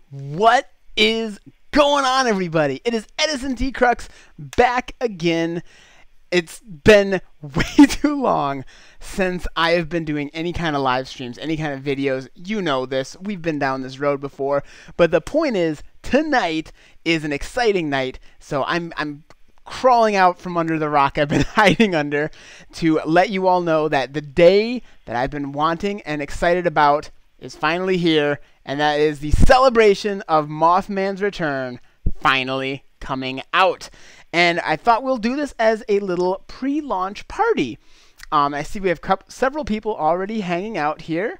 What is going on, everybody? It is Edison T. Crux back again. It's been way too long since I have been doing any kind of live streams, any kind of videos. You know this. We've been down this road before. But the point is, tonight is an exciting night. So I'm crawling out from under the rock I've been hiding under to let you all know that the day that I've been wanting and excited about is finally here, and that is the celebration of Mothman's return finally coming out. And I thought we'll do this as a little pre-launch party. I see we have several people already hanging out here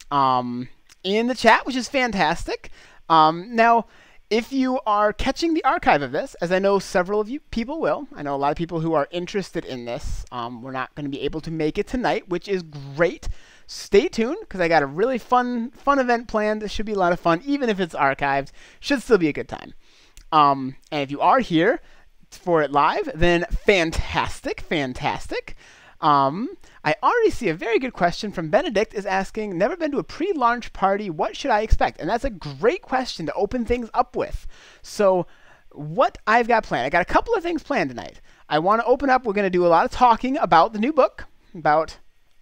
in the chat, which is fantastic. Now, if you are catching the archive of this, as I know several of you people will, I know a lot of people who are interested in this. We're not going to be able to make it tonight, which is great. Stay tuned, because I got a really fun event planned. This should be a lot of fun, even if it's archived. Should still be a good time. And if you are here for it live, then fantastic, fantastic. I already see a very good question from Benedict is asking, never been to a pre-launch party, what should I expect? And that's a great question to open things up with. So what I've got planned, I got a couple of things planned tonight. I want to open up, we're going to do a lot of talking about the new book, about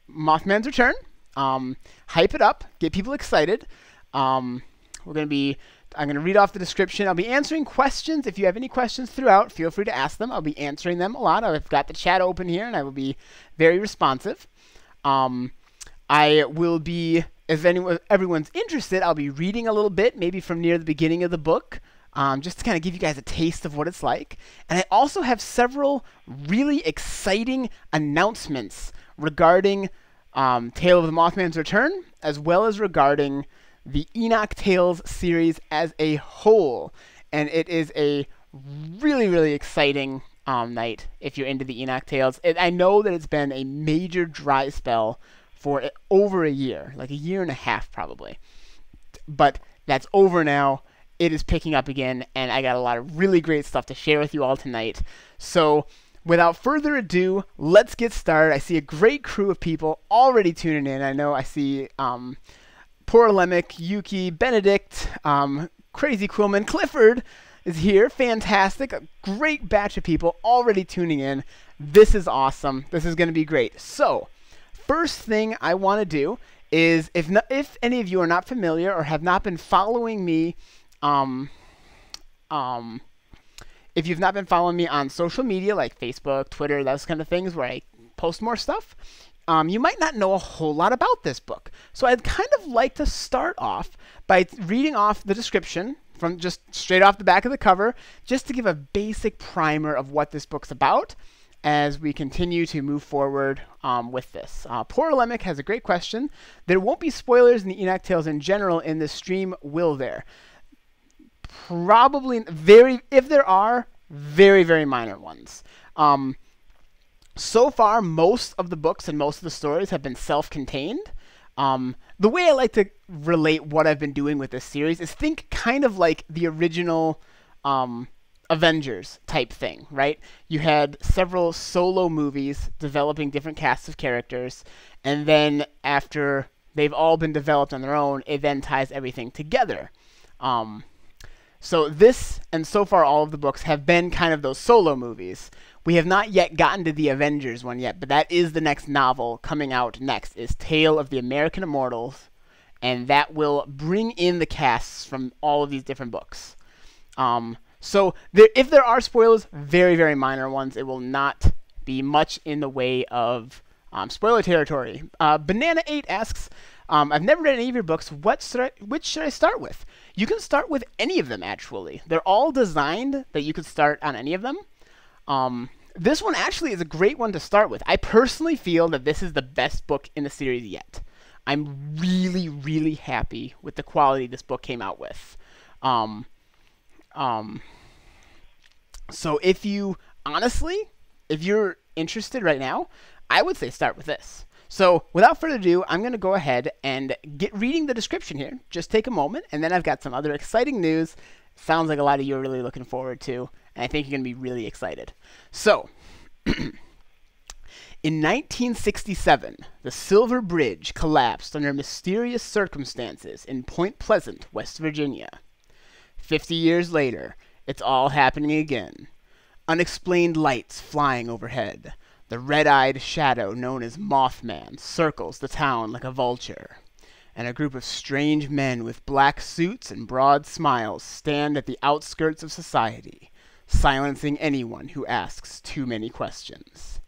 Mothman's return. Hype it up, get people excited. I'm going to read off the description. I'll be answering questions. If you have any questions throughout, feel free to ask them. I'll be answering them a lot. I've got the chat open here, and I will be very responsive. I will be, if everyone's interested, I'll be reading a little bit, maybe from near the beginning of the book, just to kind of give you guys a taste of what it's like. And I also have several really exciting announcements regarding Tale of the Mothman's Return, as well as regarding the Enoc Tales series as a whole. And it is a really, really exciting night if you're into the Enoc Tales. I know that it's been a major dry spell for over a year, like a year and a half probably. But that's over now. It is picking up again, and I got a lot of really great stuff to share with you all tonight. So without further ado, let's get started. I see a great crew of people already tuning in. I know I see Poor Lemic, Yuki, Benedict, Crazy Quillman, Clifford is here. Fantastic. A great batch of people already tuning in. This is awesome. This is going to be great. So, first thing I want to do is, if any of you are not familiar or have not been following me, if you've not been following me on social media like Facebook, Twitter, those kind of things where I post more stuff, you might not know a whole lot about this book. So I'd kind of like to start off by reading off the description from just straight off the back of the cover, just to give a basic primer of what this book's about as we continue to move forward with this. Poor Lemic has a great question. There won't be spoilers in the Enoc Tales in general in this stream, will there? Probably if there are, very, very minor ones. So far, most of the books and most of the stories have been self-contained. The way I like to relate what I've been doing with this series is think kind of like the original Avengers type thing, right? You had several solo movies developing different casts of characters, and then after they've all been developed on their own, it then ties everything together. So this, and so far all of the books, have been kind of those solo movies. We have not yet gotten to the Avengers one yet, but that is the next novel coming out next, is Tale of the American Immortals, and that will bring in the casts from all of these different books. So if there are spoilers, very, very minor ones. It will not be much in the way of spoiler territory. Banana8 asks, I've never read any of your books. Which should I start with? You can start with any of them, actually. They're all designed that you could start on any of them. This one actually is a great one to start with. I personally feel that this is the best book in the series yet. I'm really, really happy with the quality this book came out with. So if you're interested right now, I would say start with this. So without further ado, I'm going to go ahead and get reading the description here. Just take a moment, and then I've got some other exciting news. Sounds like a lot of you are really looking forward to, and I think you're going to be really excited. So, in 1967, the Silver Bridge collapsed under mysterious circumstances in Point Pleasant, West Virginia. 50 years later, it's all happening again. Unexplained lights flying overhead. The red-eyed shadow known as Mothman circles the town like a vulture. And a group of strange men with black suits and broad smiles stand at the outskirts of society, silencing anyone who asks too many questions.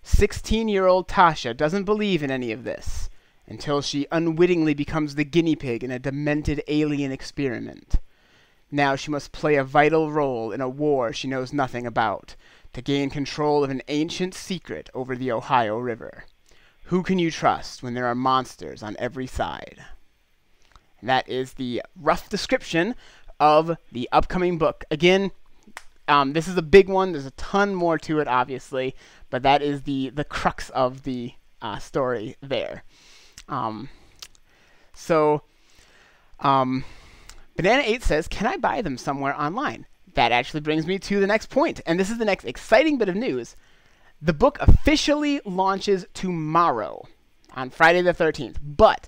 16-year-old Tasha doesn't believe in any of this until she unwittingly becomes the guinea pig in a demented alien experiment. Now she must play a vital role in a war she knows nothing about to gain control of an ancient secret over the Ohio River. Who can you trust when there are monsters on every side? And that is the rough description of the upcoming book. Again, this is a big one. There's a ton more to it, obviously, but that is the crux of the story there. Banana8 says, can I buy them somewhere online? That actually brings me to the next point, and this is the next exciting bit of news. The book officially launches tomorrow, on Friday the 13th, but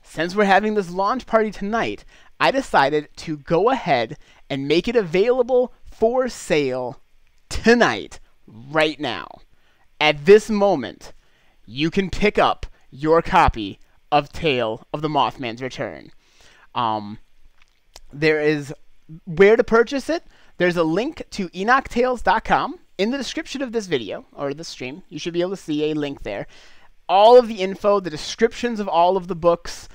since we're having this launch party tonight, I decided to go ahead and make it available for sale tonight, right now. At this moment, you can pick up your copy of Tale of the Mothman's Return. There is where to purchase it. There's a link to enoctales.com in the description of this video, or the stream. You should be able to see a link there. All of the info, the descriptions of all of the books,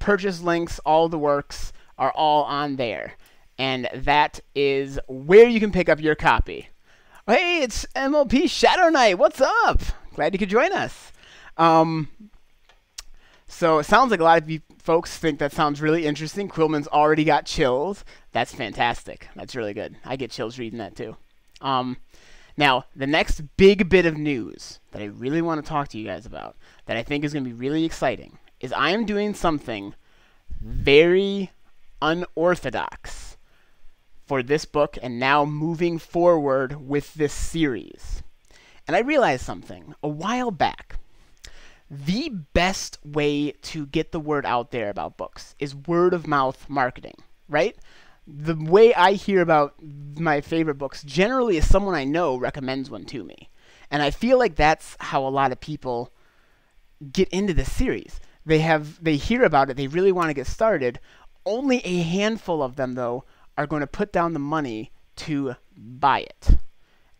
purchase links, all the works are all on there. And that is where you can pick up your copy. Hey, it's MLP Shadow Knight. What's up? Glad you could join us. So it sounds like a lot of you folks think that sounds really interesting. Quillman's already got chills. That's fantastic. That's really good. I get chills reading that too. Now, the next big bit of news that I really want to talk to you guys about, that I think is going to be really exciting, is I am doing something very unorthodox for this book and now moving forward with this series. And I realized something a while back. The best way to get the word out there about books is word of mouth marketing, right? The way I hear about my favorite books generally is someone I know recommends one to me. And I feel like that's how a lot of people get into this series. They hear about it, they really want to get started. Only a handful of them, though, are going to put down the money to buy it.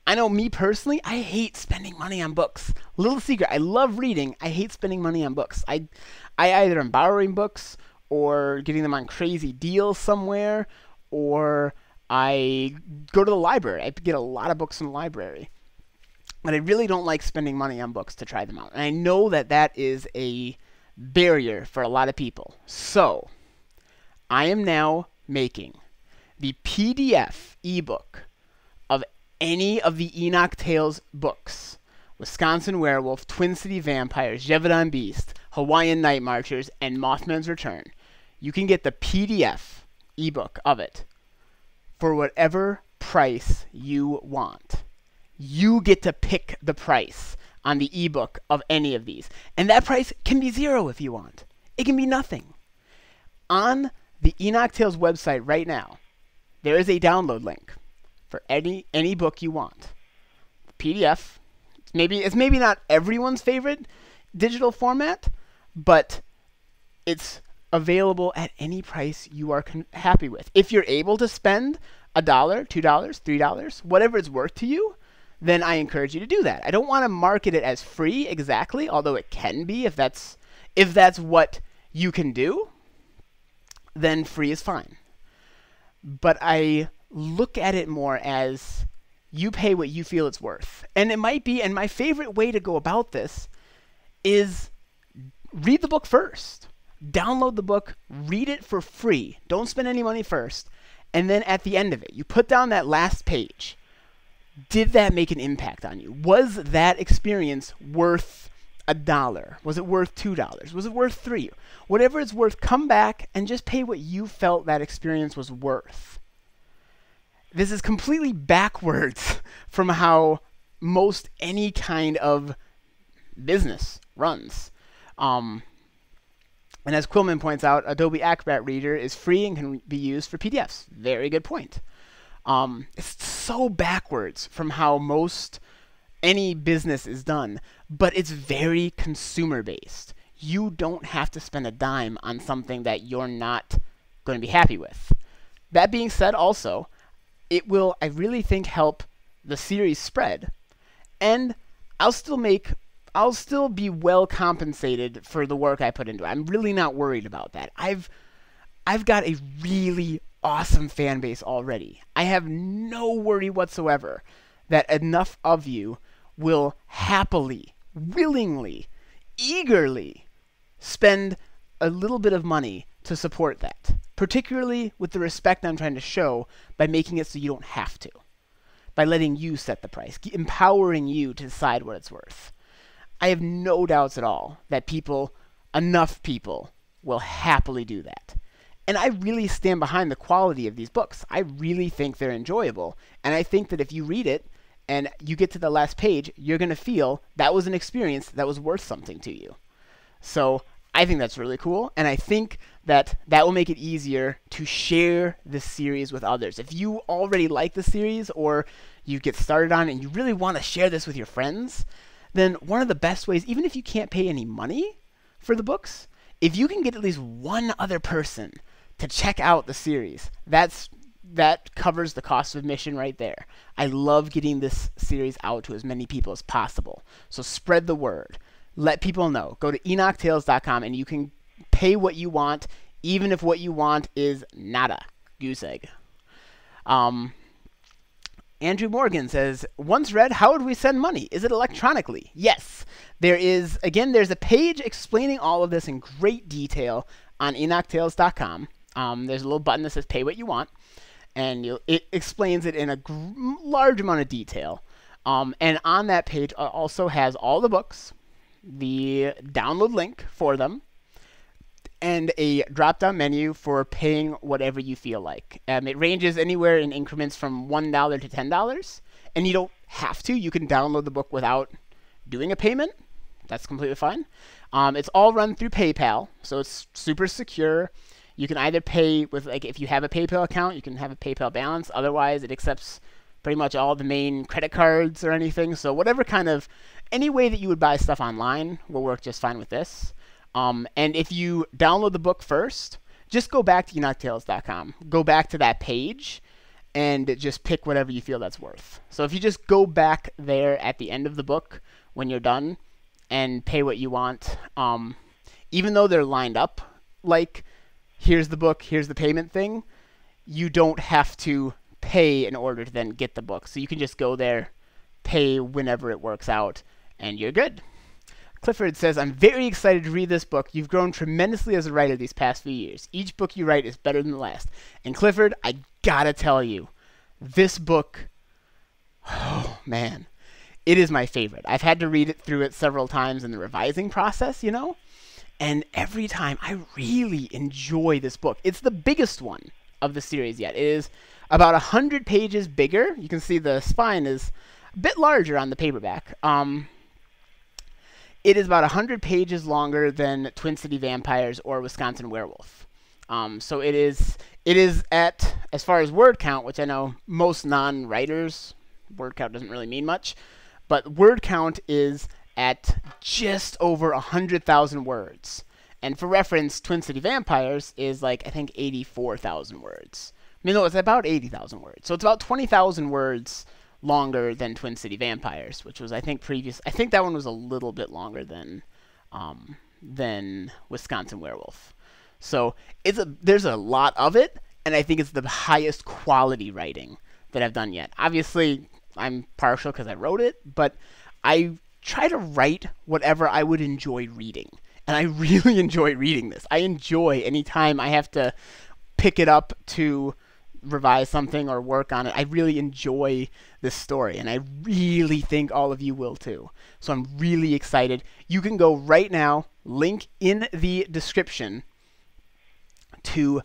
I know me personally, I hate spending money on books. Little secret, I love reading. I hate spending money on books. I either am borrowing books or getting them on crazy deals somewhere, or I go to the library. I get a lot of books in the library. But I really don't like spending money on books to try them out. And I know that that is a barrier for a lot of people. So, I am now making the PDF ebook of any of the Enoc Tales books. Wisconsin Werewolf, Twin City Vampires, Jevadon Beast, Hawaiian Night Marchers, and Mothman's Return. You can get the PDF ebook of it for whatever price you want. You get to pick the price on the ebook of any of these. And that price can be $0 if you want. It can be nothing. On the Enoc Tales website right now, there is a download link for any book you want. PDF. It's maybe not everyone's favorite digital format, but it's available at any price you are happy with. If you're able to spend $1, $2, $3, whatever it's worth to you, then I encourage you to do that. I don't want to market it as free exactly, although it can be if that's what you can do, then free is fine. But I look at it more as you pay what you feel it's worth. And it might be, and my favorite way to go about this is read the book first. Download the book, read it for free. Don't spend any money first. And then at the end of it, you put down that last page. Did that make an impact on you? Was that experience worth $1? Was it worth $2? Was it worth $3? Whatever it's worth, come back and just pay what you felt that experience was worth. This is completely backwards from how most any kind of business runs. And as Quillman points out, Adobe Acrobat Reader is free and can be used for PDFs. Very good point. It's so backwards from how any business is done, but it's very consumer based. You don't have to spend a dime on something that you're not going to be happy with. That being said, also, it will, I really think, help the series spread, and I'll still be well compensated for the work I put into it. I'm really not worried about that. I've got a really awesome fan base already. I have no worry whatsoever that enough of you will happily, willingly, eagerly spend a little bit of money to support that, particularly with the respect I'm trying to show by making it so you don't have to, by letting you set the price, empowering you to decide what it's worth. I have no doubts at all that enough people will happily do that. And I really stand behind the quality of these books. I really think they're enjoyable. And I think that if you read it and you get to the last page, you're going to feel that was an experience that was worth something to you. So I think that's really cool. And I think that will make it easier to share this series with others. If you already like the series, or you get started on it and you really want to share this with your friends, then one of the best ways, even if you can't pay any money for the books, if you can get at least one other person to check out the series, that covers the cost of admission right there. I love getting this series out to as many people as possible. So spread the word. Let people know. Go to EnocTales.com and you can pay what you want, even if what you want is nada. Goose egg. Andrew Morgan says, once read, how would we send money? Is it electronically? Yes. There's a page explaining all of this in great detail on EnocTales.com. There's a little button that says pay what you want, and it explains it in a large amount of detail. And on that page also has all the books, the download link for them, and a drop-down menu for paying whatever you feel like. It ranges anywhere in increments from $1 to $10, and you don't have to. You can download the book without doing a payment. That's completely fine. It's all run through PayPal, so it's super secure. You can either pay with, like, if you have a PayPal account, you can have a PayPal balance. Otherwise, it accepts pretty much all the main credit cards or anything. So any way that you would buy stuff online will work just fine with this. And if you download the book first, just go back to EnocTales.com. Go back to that page and just pick whatever you feel that's worth. So if you just go back there at the end of the book when you're done and pay what you want, even though they're lined up, like, here's the book, here's the payment thing, you don't have to pay in order to then get the book. So you can just go there, pay whenever it works out, and you're good. Clifford says, I'm very excited to read this book. You've grown tremendously as a writer these past few years. Each book you write is better than the last. And Clifford, I gotta tell you, this book, oh man, it is my favorite. I've had to read through it several times in the revising process, and every time I really enjoy this book. It's the biggest one of the series yet. It is about 100 pages bigger. You can see the spine is a bit larger on the paperback. It is about 100 pages longer than Twin City Vampires or Wisconsin Werewolf. So it is at, as far as word count, which I know most non-writers, word count doesn't really mean much, but word count is at just over 100,000 words. And for reference, Twin City Vampires is like, I think, 84,000 words. No, it's about 80,000 words. So it's about 20,000 words longer than Twin City Vampires, which was, I think, I think that one was a little bit longer than Wisconsin Werewolf. So there's a lot of it, and I think it's the highest quality writing that I've done yet. Obviously, I'm partial because I wrote it, but I try to write whatever I would enjoy reading. And I really enjoy reading this. I enjoy any time I have to pick it up to revise something or work on it. I really enjoy this story, and I really think all of you will too. So I'm really excited. You can go right now, link in the description, to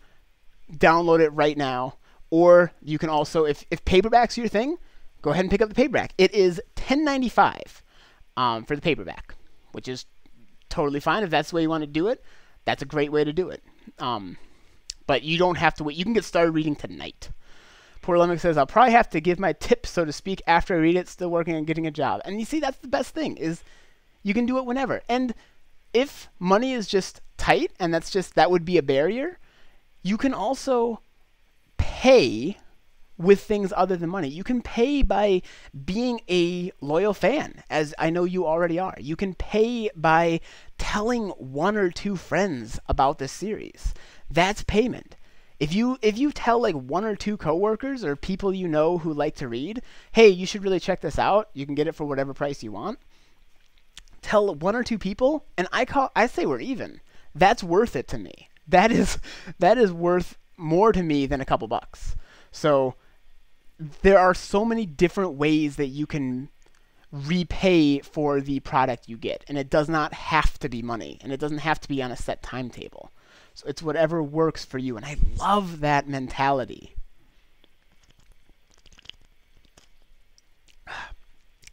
download it right now. Or you can also, if paperback's your thing, go ahead and pick up the paperback. It is $10.95 for the paperback, which is totally fine if that's the way you want to do it. that's a great way to do it. But you don't have to wait. You can get started reading tonight. Poor Lemmick says, I'll probably have to give my tips, so to speak, after I read it, still working on getting a job. And you see, that's the best thing, is you can do it whenever. And if money is just tight, and that would be a barrier, you can also pay with things other than money. You can pay by being a loyal fan, as I know you already are. You can pay by telling 1 or 2 friends about this series. That's payment. If you tell like 1 or 2 coworkers or people you know who like to read, hey, you should really check this out. You can get it for whatever price you want. Tell 1 or 2 people, and I say we're even. That's worth it to me. That is worth more to me than a couple bucks. So there are so many different ways that you can repay for the product you get, and it does not have to be money, and it doesn't have to be on a set timetable. So it's whatever works for you, and I love that mentality.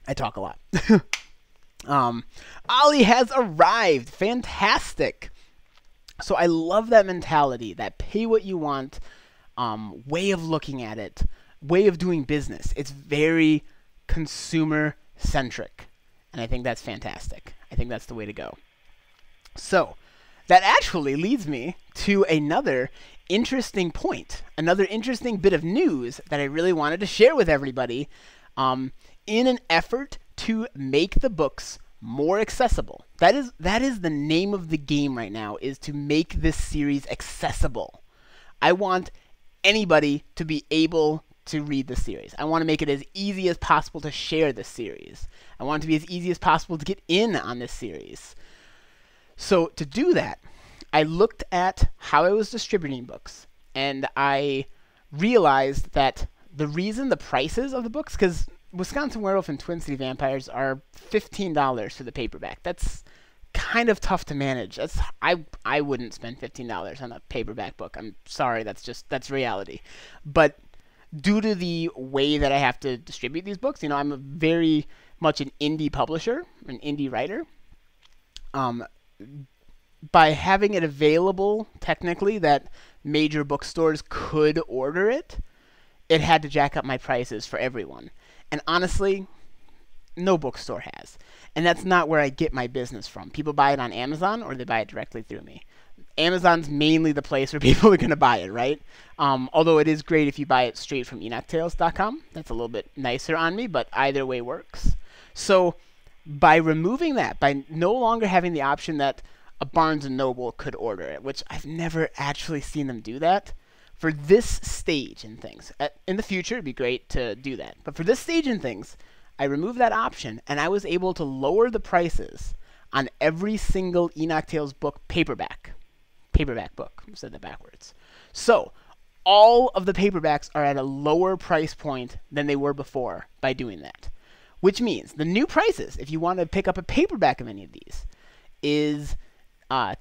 I talk a lot. Ollie has arrived. Fantastic. So I love that mentality, that pay what you want way of looking at it, way of doing business. It's very consumer-centric, and I think that's fantastic. I think that's the way to go. So that actually leads me to another interesting point, another interesting bit of news that I really wanted to share with everybody in an effort to make the books more accessible. That is the name of the game right now, is to make this series accessible. I want anybody to be able to read the series. I want to make it as easy as possible to share this series. I want it to be as easy as possible to get in on this series. So to do that, I looked at how I was distributing books, and I realized that the reason the prices of the books, because Wisconsin Werewolf and Twin City Vampires are $15 for the paperback. That's kind of tough to manage. I wouldn't spend $15 on a paperback book. I'm sorry, that's reality. But due to the way that I have to distribute these books, I'm a very much an indie publisher, an indie writer. By having it available, technically, that major bookstores could order it, it had to jack up my prices for everyone. And honestly, no bookstore has. And that's not where I get my business from. People buy it on Amazon, or they buy it directly through me. Amazon's mainly the place where people are going to buy it, right? Although it is great if you buy it straight from EnocTales.com. That's a little bit nicer on me, but either way works. So by removing that, by no longer having the option that a Barnes & Noble could order it, which I've never actually seen them do that, for this stage in things. In the future, it'd be great to do that. But for this stage in things, I removed that option, and I was able to lower the prices on every single Enoc Tales book paperback book. I said that backwards. So all of the paperbacks are at a lower price point than they were before by doing that. Which means the new prices, if you want to pick up a paperback of any of these, is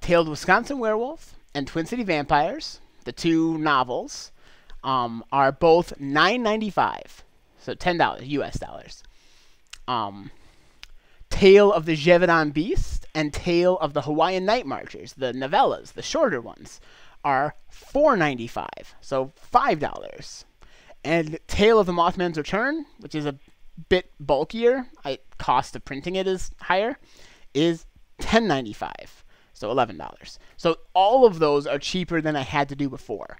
Tale of the Wisconsin Werewolf and Twin City Vampires. The 2 novels are both $9.95, so $10 US dollars. Tale of the Gévaudan Beast and Tale of the Hawaiian Night Marchers, the novellas, the shorter ones, are $4.95, so $5. And Tale of the Mothman's Return, which is a bit bulkier, cost of printing it is higher, is $10.95. So $11. So all of those are cheaper than I had to do before.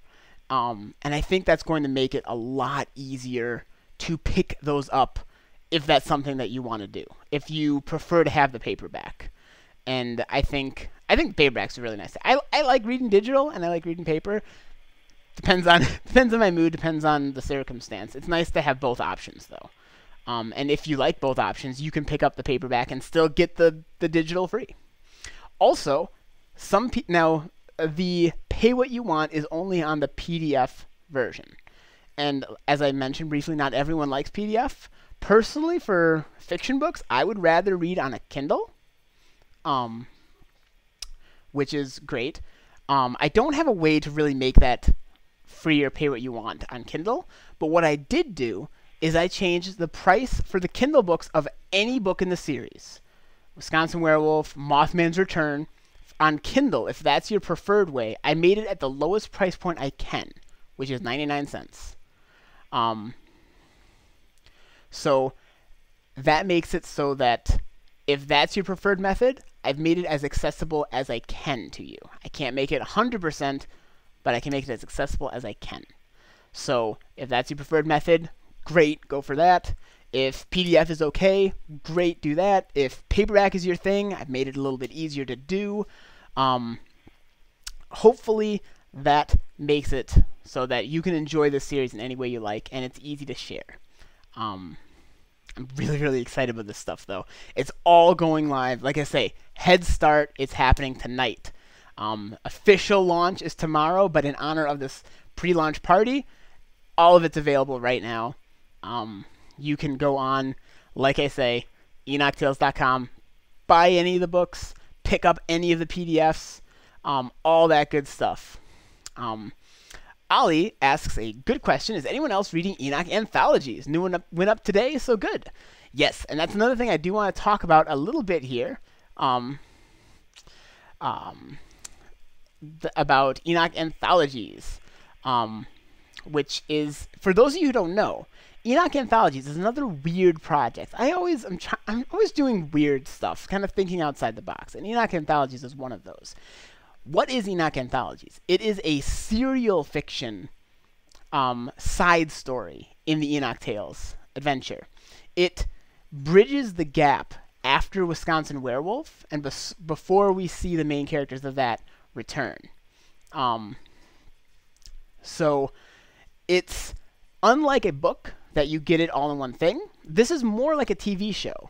And I think that's going to make it a lot easier to pick those up if that's something that you want to do, if you prefer to have the paperback. And I think paperbacks are really nice. I like reading digital and I like reading paper. Depends on my mood, depends on the circumstance. It's nice to have both options though. And if you like both options, you can pick up the paperback and still get the digital free. Also, now the pay what you want is only on the PDF version. And as I mentioned briefly, not everyone likes PDF. Personally, for fiction books, I would rather read on a Kindle, which is great. I don't have a way to really make that free or pay what you want on Kindle, but what I did do is I changed the price for the Kindle books of any book in the series. Wisconsin Werewolf, Mothman's Return, on Kindle, if that's your preferred way, I made it at the lowest price point I can, which is 99 cents. Um, so that makes it so that if that's your preferred method, I've made it as accessible as I can to you. I can't make it 100%, but I can make it as accessible as I can. So if that's your preferred method, great, go for that. If PDF is okay, great, do that. If paperback is your thing, I've made it a little bit easier to do. Hopefully that makes it so that you can enjoy this series in any way you like, and it's easy to share. I'm really, really excited about this stuff, though. It's all going live. Like I say, head start, it's happening tonight. Official launch is tomorrow, but in honor of this pre-launch party, all of it's available right now. You can go on, like I say, enoctales.com, buy any of the books, pick up any of the PDFs, all that good stuff. Ali asks a good question. Is anyone else reading Enoc anthologies? New one went up today, so good. Yes, and that's another thing I do want to talk about a little bit here. About Enoc anthologies, which is, for those of you who don't know, Enoc Anthologies is another weird project. I'm always doing weird stuff, kind of thinking outside the box, and Enoc Anthologies is one of those. What is Enoc Anthologies? It is a serial fiction side story in the Enoc Tales adventure. It bridges the gap after Wisconsin Werewolf and before we see the main characters of that return. So it's unlike a book that you get it all in one thing. This is more like a TV show.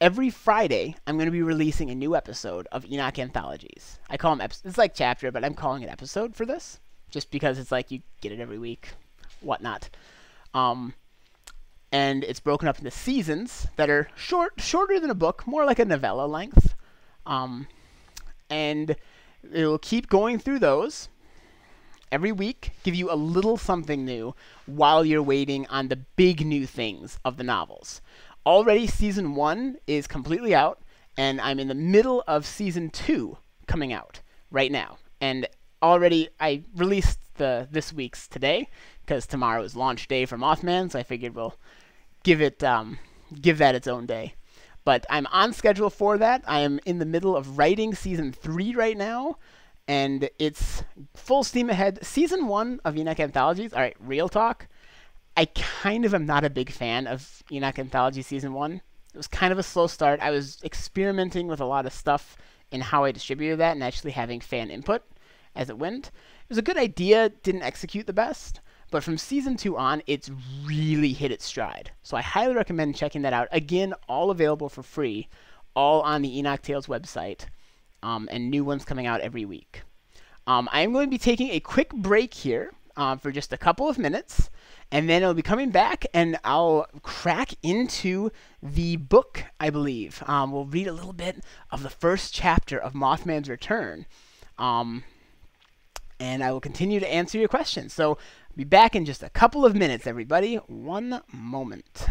Every Friday, I'm going to be releasing a new episode of Enoc Anthologies. I call them episodes. It's like chapter, but I'm calling it episode for this, just because it's like you get it every week, whatnot. And it's broken up into seasons that are shorter than a book, more like a novella length. And it will keep going through those every week, give you a little something new while you're waiting on the big new things of the novels. Already season 1 is completely out, and I'm in the middle of season 2 coming out right now. And already I released this week's today, because tomorrow is launch day for Mothman, so I figured we'll give that its own day. But I'm on schedule for that. I am in the middle of writing season 3 right now, and it's full steam ahead. Season 1 of Enoc Anthologies, all right, real talk, I kind of am not a big fan of Enoc Anthology Season 1. It was kind of a slow start. I was experimenting with a lot of stuff in how I distributed that and actually having fan input as it went. It was a good idea, didn't execute the best, but from Season 2 on, it's really hit its stride. So I highly recommend checking that out. Again, all available for free, all on the Enoc Tales website, and new ones coming out every week. I am going to be taking a quick break here for just a couple of minutes, and then I'll be coming back and I'll crack into the book, I believe. We'll read a little bit of the first chapter of Mothman's Return, and I will continue to answer your questions. So I'll be back in just a couple of minutes, everybody. One moment.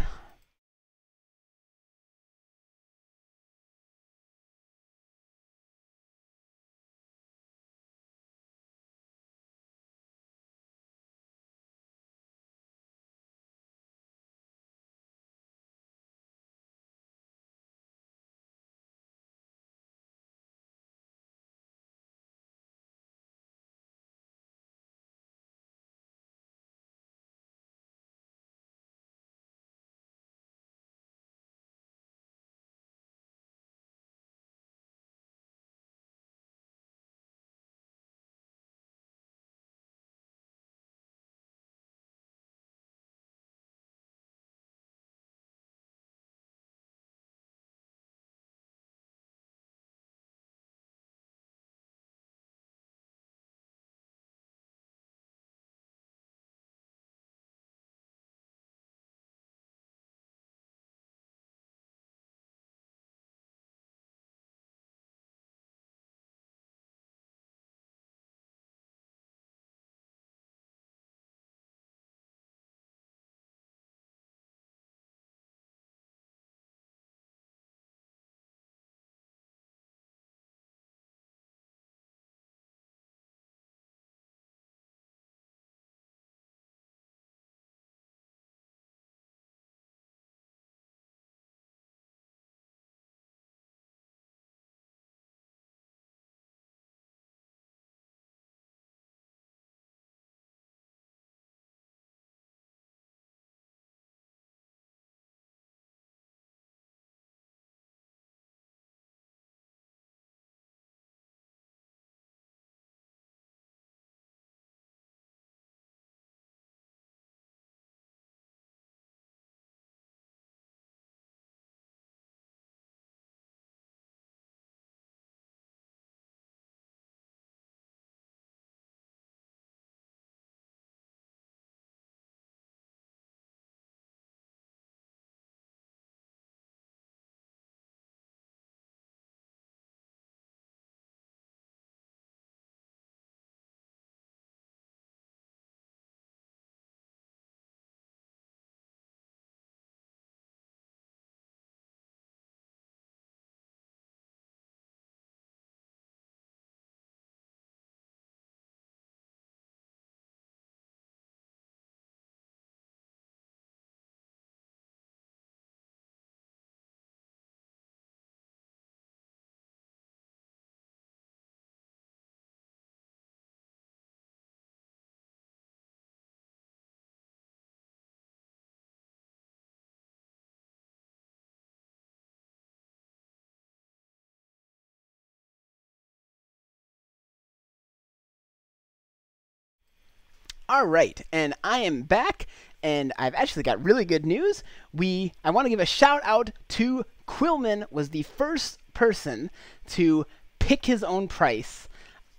All right, and I am back, and I've actually got really good news. I want to give a shout out to Quillman, was the first person to pick his own price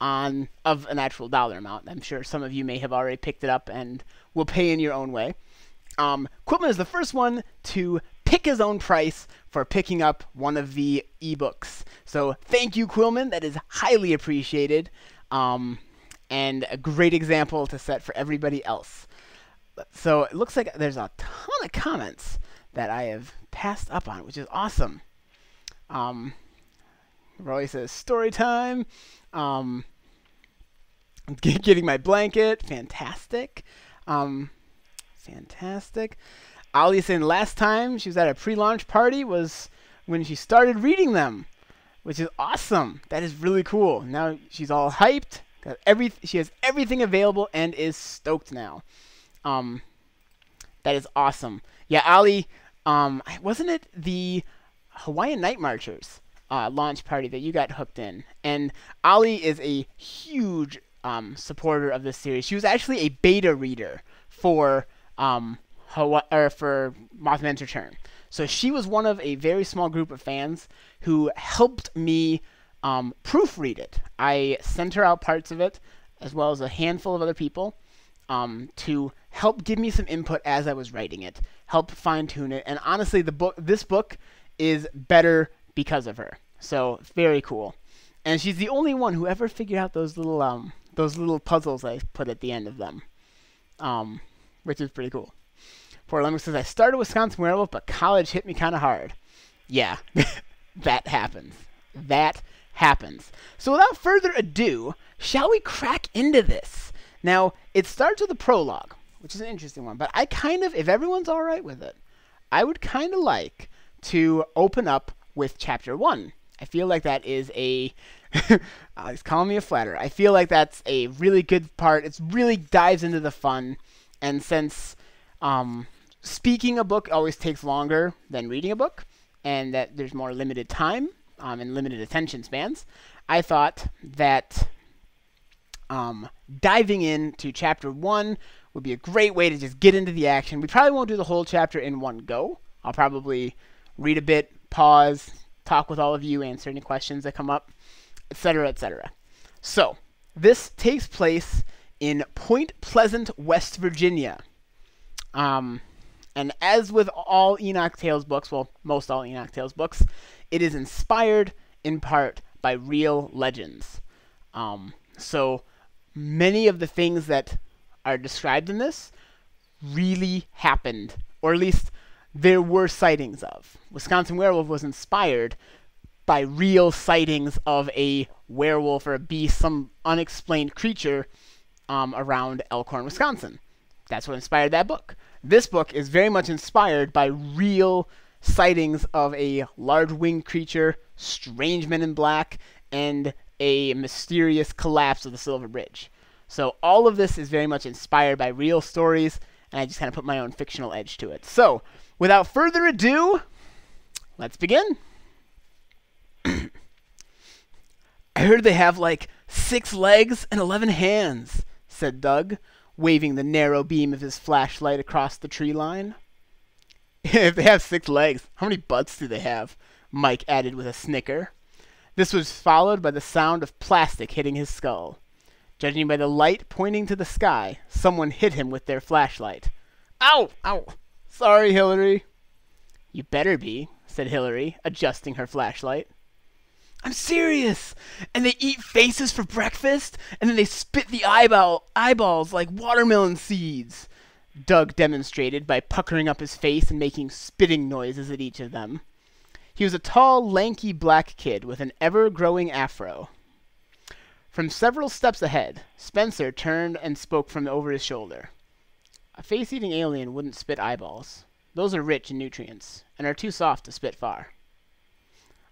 of an actual dollar amount. I'm sure some of you may have already picked it up and will pay in your own way. Quillman is the first one to pick his own price for picking up one of the ebooks. So thank you, Quillman. That is highly appreciated. And a great example to set for everybody else. So it looks like there's a ton of comments that I have passed up on, which is awesome. Roy says, story time. Getting my blanket. Fantastic. Fantastic. Ali saying last time she was at a pre-launch party was when she started reading them, which is awesome. That is really cool. Now she's all hyped. She has everything available and is stoked now. That is awesome. Yeah, Ali, wasn't it the Hawaiian Night Marchers launch party that you got hooked in? And Ali is a huge supporter of this series. She was actually a beta reader for for Mothman's Return. So she was one of a very small group of fans who helped me proofread it. I sent her out parts of it, as well as a handful of other people, to help give me some input as I was writing it, help fine-tune it. And honestly, this book is better because of her. So very cool. And she's the only one who ever figured out those little puzzles I put at the end of them, which is pretty cool. Poor Lemon says, I started Wisconsin Werewolf, but college hit me kind of hard. Yeah, that happens. That happens. So without further ado, shall we crack into this? Now, it starts with a prologue, which is an interesting one, but I kind of, if everyone's all right with it, I would kind of like to open up with chapter 1. I feel like that is a, he's calling me a flatterer. I feel like that's a really good part. It really dives into the fun, and since speaking a book always takes longer than reading a book, and that there's more limited time, and limited attention spans, I thought that diving into chapter 1 would be a great way to just get into the action. We probably won't do the whole chapter in one go. I'll probably read a bit, pause, talk with all of you, answer any questions that come up, etc., etc. So, this takes place in Point Pleasant, West Virginia. And as with all Enoc Tales books, well, most all Enoc Tales books, it is inspired in part by real legends. So many of the things that are described in this really happened, or at least there were sightings of. Wisconsin Werewolf was inspired by real sightings of a werewolf or a beast, some unexplained creature around Elkhorn, Wisconsin. That's what inspired that book. This book is very much inspired by real sightings of a large winged creature, strange men in black, and a mysterious collapse of the Silver Bridge. So all of this is very much inspired by real stories, and I just kind of put my own fictional edge to it. So, without further ado, let's begin. I heard they have like 6 legs and 11 hands, said Doug, waving the narrow beam of his flashlight across the tree line. If they have 6 legs, how many butts do they have? Mike added with a snicker. This was followed by the sound of plastic hitting his skull. Judging by the light pointing to the sky, someone hit him with their flashlight. Ow! Ow! Sorry, Hillary. You better be, said Hillary, adjusting her flashlight. I'm serious! And they eat faces for breakfast, and then they spit the eyeballs like watermelon seeds, Doug demonstrated by puckering up his face and making spitting noises at each of them. He was a tall, lanky black kid with an ever-growing afro. From several steps ahead, Spencer turned and spoke from over his shoulder. A face-eating alien wouldn't spit eyeballs. Those are rich in nutrients, and are too soft to spit far.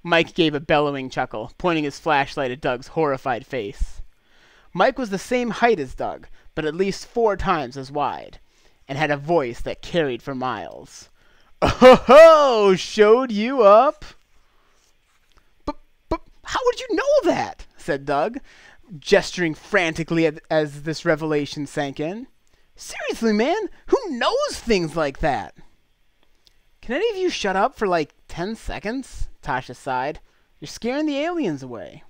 Mike gave a bellowing chuckle, pointing his flashlight at Doug's horrified face. Mike was the same height as Doug, but at least 4 times as wide, and had a voice that carried for miles. Oh, showed you up? But how would you know that? Said Doug, gesturing frantically as this revelation sank in. Seriously, man, who knows things like that? Can any of you shut up for like 10 seconds? Tasha sighed. You're scaring the aliens away.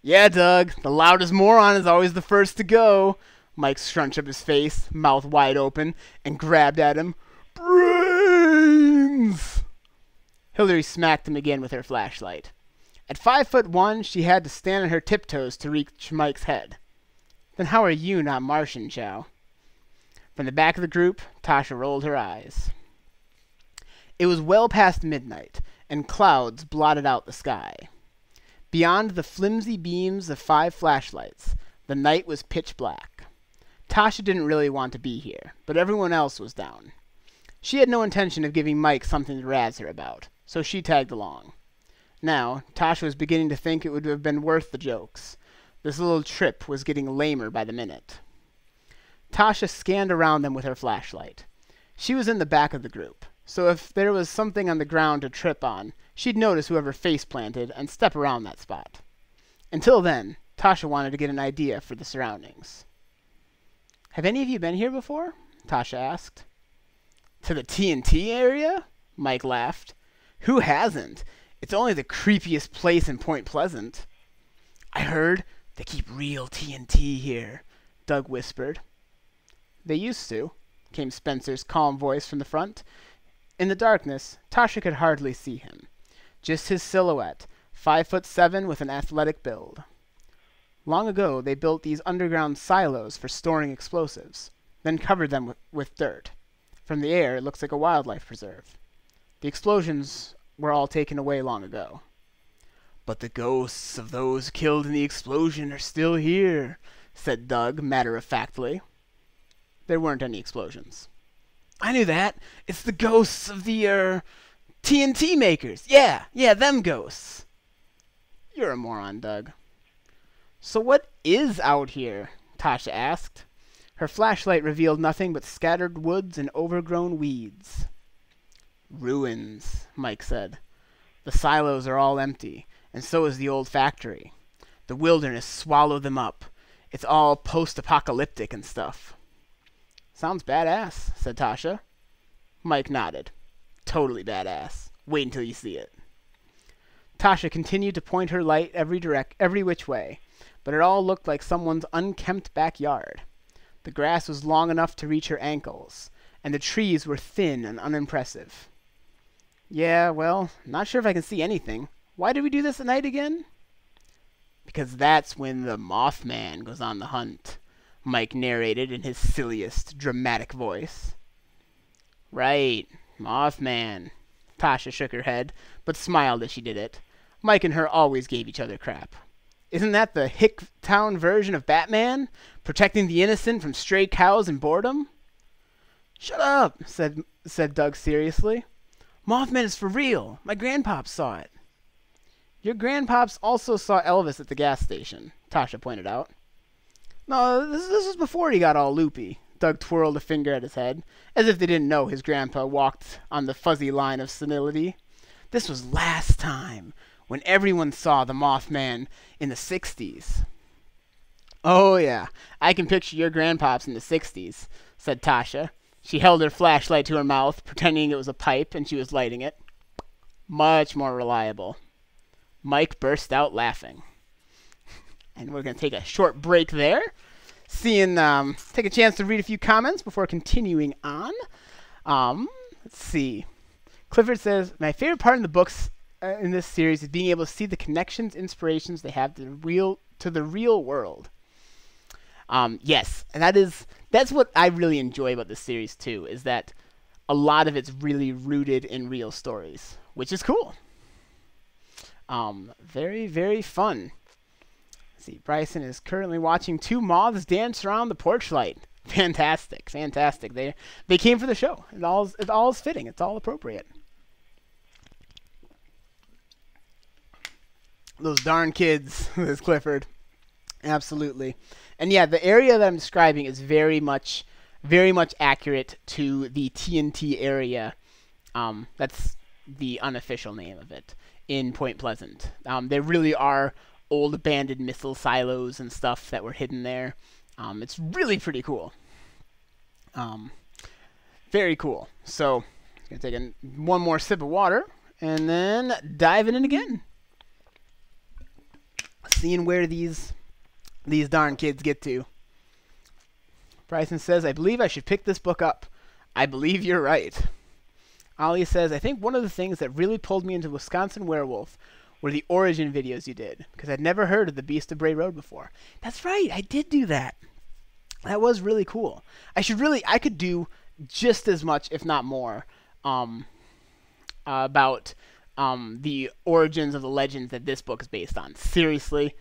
Yeah, Doug, the loudest moron is always the first to go. Mike scrunched up his face, mouth wide open, and grabbed at him. Brains! Hillary smacked him again with her flashlight. At 5'1", she had to stand on her tiptoes to reach Mike's head. Then how are you not Martian, Chow? From the back of the group, Tasha rolled her eyes. It was well past midnight, and clouds blotted out the sky. Beyond the flimsy beams of 5 flashlights, the night was pitch black. Tasha didn't really want to be here, but everyone else was down. She had no intention of giving Mike something to razz her about, so she tagged along. Now, Tasha was beginning to think it would have been worth the jokes. This little trip was getting lamer by the minute. Tasha scanned around them with her flashlight. She was in the back of the group, so if there was something on the ground to trip on, she'd notice whoever face-planted and step around that spot. Until then, Tasha wanted to get an idea for the surroundings. Have any of you been here before? Tasha asked. To the TNT area? Mike laughed. Who hasn't? It's only the creepiest place in Point Pleasant. I heard they keep real TNT here, Doug whispered. They used to, came Spencer's calm voice from the front. In the darkness, Tasha could hardly see him. Just his silhouette, 5'7" with an athletic build. Long ago, they built these underground silos for storing explosives, then covered them with dirt. From the air, it looks like a wildlife preserve. The explosions were all taken away long ago. But the ghosts of those killed in the explosion are still here, said Doug matter-of-factly. There weren't any explosions. I knew that. It's the ghosts of the, TNT makers. Yeah, them ghosts. You're a moron, Doug. So what is out here? Tasha asked. Her flashlight revealed nothing but scattered woods and overgrown weeds. Ruins, Mike said. The silos are all empty, and so is the old factory. The wilderness swallowed them up. It's all post-apocalyptic and stuff. Sounds badass, said Tasha. Mike nodded. Totally badass. Wait until you see it. Tasha continued to point her light every which way, but it all looked like someone's unkempt backyard. The grass was long enough to reach her ankles, and the trees were thin and unimpressive. Yeah, well, not sure if I can see anything. Why did we do this at night again? Because that's when the Mothman goes on the hunt, Mike narrated in his silliest, dramatic voice. Right, Mothman. Tasha shook her head, but smiled as she did it. Mike and her always gave each other crap. Isn't that the Hicktown version of Batman? Protecting the innocent from stray cows and boredom? Shut up, said Doug seriously. Mothman is for real. My grandpops saw it. Your grandpops also saw Elvis at the gas station, Tasha pointed out. No, this was before he got all loopy. Doug twirled a finger at his head, as if they didn't know his grandpa walked on the fuzzy line of senility. This was last time, when everyone saw the Mothman in the 60s. Oh, yeah, I can picture your grandpops in the 60s, said Tasha. She held her flashlight to her mouth, pretending it was a pipe, and she was lighting it. Much more reliable. Mike burst out laughing. And we're going to take a short break there. Take a chance to read a few comments before continuing on. Let's see. Clifford says, my favorite part in the books in this series is being able to see the connections, inspirations they have to the real world. Yes, and that's what I really enjoy about this series too, is that a lot of it's really rooted in real stories, which is cool. Very, very fun. Let's see, Bryson is currently watching 2 moths dance around the porch light. Fantastic, fantastic. They came for the show. It all is fitting. It's all appropriate. Those darn kids, says Clifford. Absolutely. And yeah, the area that I'm describing is very much accurate to the TNT area. That's the unofficial name of it in Point Pleasant. There really are old abandoned missile silos and stuff that were hidden there. It's really pretty cool. Um, very cool. So, I'm going to take one more sip of water and then diving in again. Seeing where these darn kids get to. Bryson says, I believe I should pick this book up. I believe you're right. Ollie says, I think one of the things that really pulled me into Wisconsin Werewolf were the origin videos you did, because I'd never heard of the Beast of Bray Road before. That's right, I did do that. That was really cool. I could do just as much, if not more, about the origins of the legends that this book is based on. Seriously,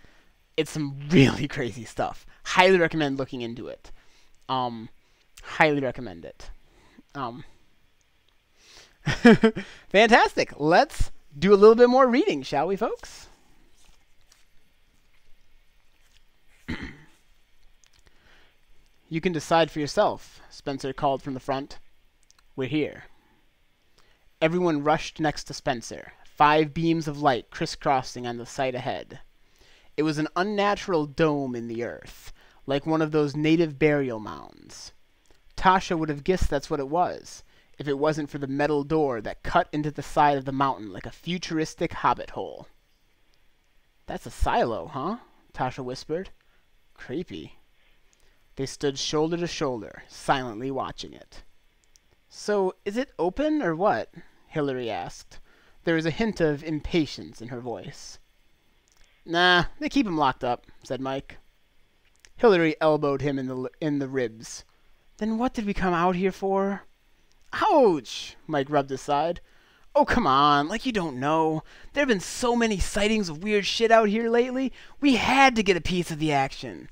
it's some really crazy stuff. Highly recommend looking into it. Highly recommend it. Fantastic. Let's do a little bit more reading, shall we, folks? You can decide for yourself, Spencer called from the front. We're here. Everyone rushed next to Spencer, 5 beams of light crisscrossing on the sight ahead. It was an unnatural dome in the earth, like one of those native burial mounds. Tasha would have guessed that's what it was, if it wasn't for the metal door that cut into the side of the mountain like a futuristic hobbit hole. That's a silo, huh? Tasha whispered. Creepy. They stood shoulder to shoulder, silently watching it. So, is it open or what? Hillary asked. There was a hint of impatience in her voice. Nah, they keep him locked up, said Mike. Hillary elbowed him in the ribs. Then what did we come out here for? Ouch! Mike rubbed his side. Oh, come on, like you don't know. There have been so many sightings of weird shit out here lately. We had to get a piece of the action.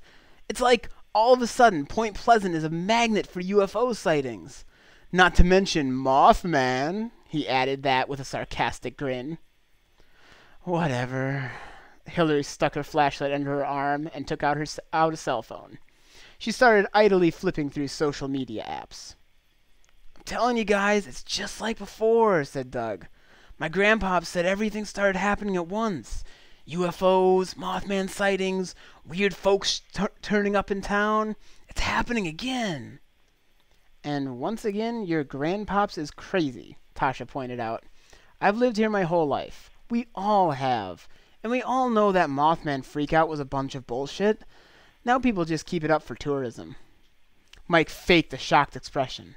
It's like, all of a sudden, Point Pleasant is a magnet for UFO sightings. Not to mention Mothman. He added that with a sarcastic grin. Whatever. Hillary stuck her flashlight under her arm and took out a cell phone. She started idly flipping through social media apps. I'm telling you guys, it's just like before, said Doug. My grandpop said everything started happening at once. UFOs, Mothman sightings, weird folks turning up in town. It's happening again. And once again, your grandpops is crazy, Tasha pointed out. I've lived here my whole life. We all have. And we all know that Mothman freakout was a bunch of bullshit. Now people just keep it up for tourism. Mike faked a shocked expression.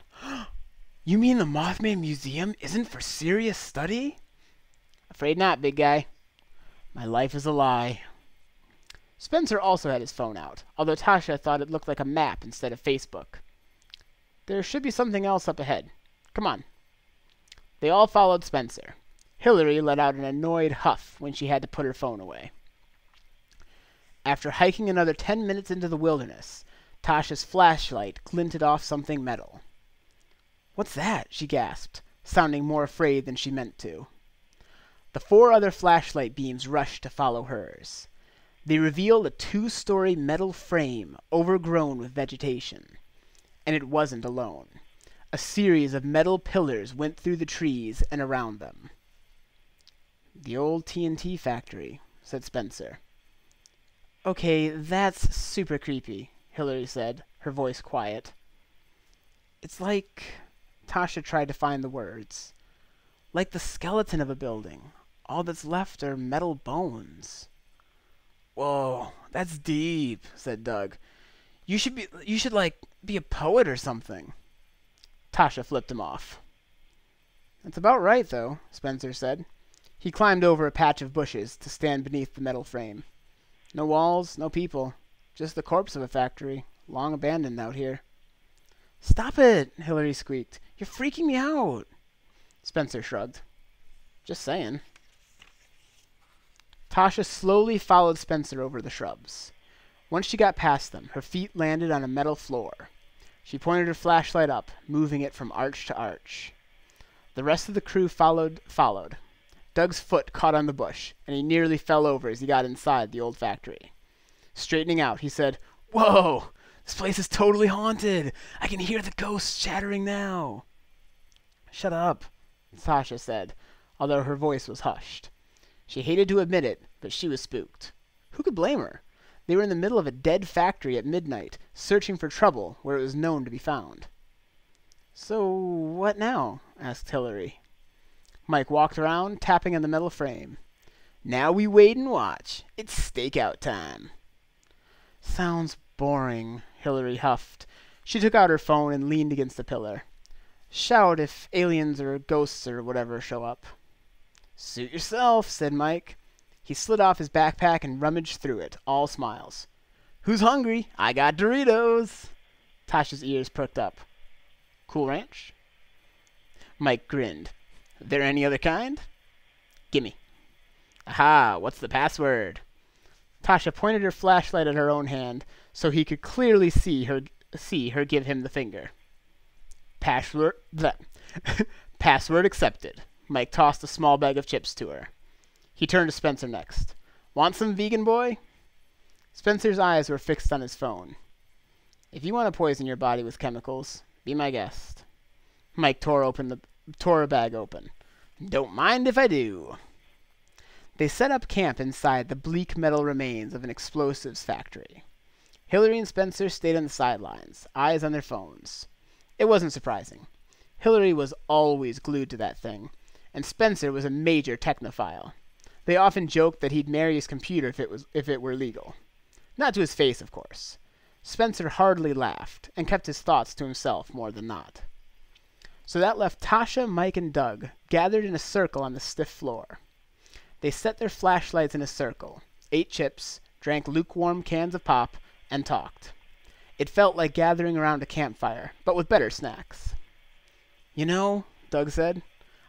You mean the Mothman Museum isn't for serious study? Afraid not, big guy. My life is a lie. Spencer also had his phone out, although Tasha thought it looked like a map instead of Facebook. There should be something else up ahead. Come on. They all followed Spencer. Hillary let out an annoyed huff when she had to put her phone away. After hiking another 10 minutes into the wilderness, Tasha's flashlight glinted off something metal. What's that? She gasped, sounding more afraid than she meant to. The 4 other flashlight beams rushed to follow hers. They revealed a 2-story metal frame overgrown with vegetation. And it wasn't alone. A series of metal pillars went through the trees and around them. The old TNT factory, said Spencer. Okay, that's super creepy, Hillary said, her voice quiet. It's like... Tasha tried to find the words. Like the skeleton of a building. All that's left are metal bones. Whoa, that's deep, said Doug. You should be a poet or something. Tasha flipped him off. That's about right, though, Spencer said. He climbed over a patch of bushes to stand beneath the metal frame. No walls, no people. Just the corpse of a factory, long abandoned out here. Stop it, Hillary squeaked. You're freaking me out. Spencer shrugged. Just saying. Tasha slowly followed Spencer over the shrubs. Once she got past them, her feet landed on a metal floor. She pointed her flashlight up, moving it from arch to arch. The rest of the crew followed. Doug's foot caught on the bush, and he nearly fell over as he got inside the old factory. Straightening out, he said, Whoa! This place is totally haunted! I can hear the ghosts chattering now! Shut up, Tasha said, although her voice was hushed. She hated to admit it, but she was spooked. Who could blame her? They were in the middle of a dead factory at midnight, searching for trouble where it was known to be found. So, what now? Asked Hillary. Mike walked around, tapping on the metal frame. Now we wait and watch. It's stakeout time. Sounds boring, Hillary huffed. She took out her phone and leaned against the pillar. Shout if aliens or ghosts or whatever show up. Suit yourself, said Mike. He slid off his backpack and rummaged through it, all smiles. Who's hungry? I got Doritos. Tasha's ears perked up. Cool Ranch? Mike grinned. There any other kind? Gimme. Aha, what's the password? Tasha pointed her flashlight at her own hand so he could clearly see her give him the finger. Password accepted. Mike tossed a small bag of chips to her. He turned to Spencer next. Want some, vegan boy? Spencer's eyes were fixed on his phone. If you want to poison your body with chemicals, be my guest. Mike tore a bag open. Don't mind if I do. They set up camp inside the bleak metal remains of an explosives factory. Hillary and Spencer stayed on the sidelines, eyes on their phones. It wasn't surprising. Hillary was always glued to that thing, and Spencer was a major technophile. They often joked that he'd marry his computer if it were legal. Not to his face, of course. Spencer hardly laughed, and kept his thoughts to himself more than not. So that left Tasha, Mike, and Doug gathered in a circle on the stiff floor. They set their flashlights in a circle, ate chips, drank lukewarm cans of pop, and talked. It felt like gathering around a campfire, but with better snacks. You know, Doug said,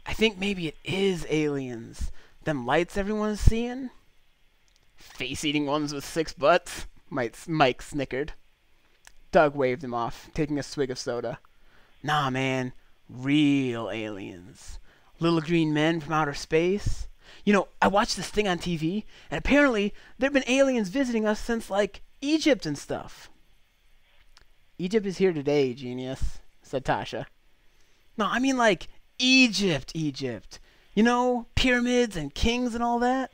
I think maybe it is aliens. Them lights everyone's seeing? Face-eating ones with 6 butts? Mike snickered. Doug waved him off, taking a swig of soda. Nah, man. Real aliens. Little green men from outer space. You know, I watched this thing on TV, and apparently there have been aliens visiting us since, like, Egypt and stuff. Egypt is here today, genius, said Tasha. No, I mean, like, Egypt. You know, pyramids and kings and all that?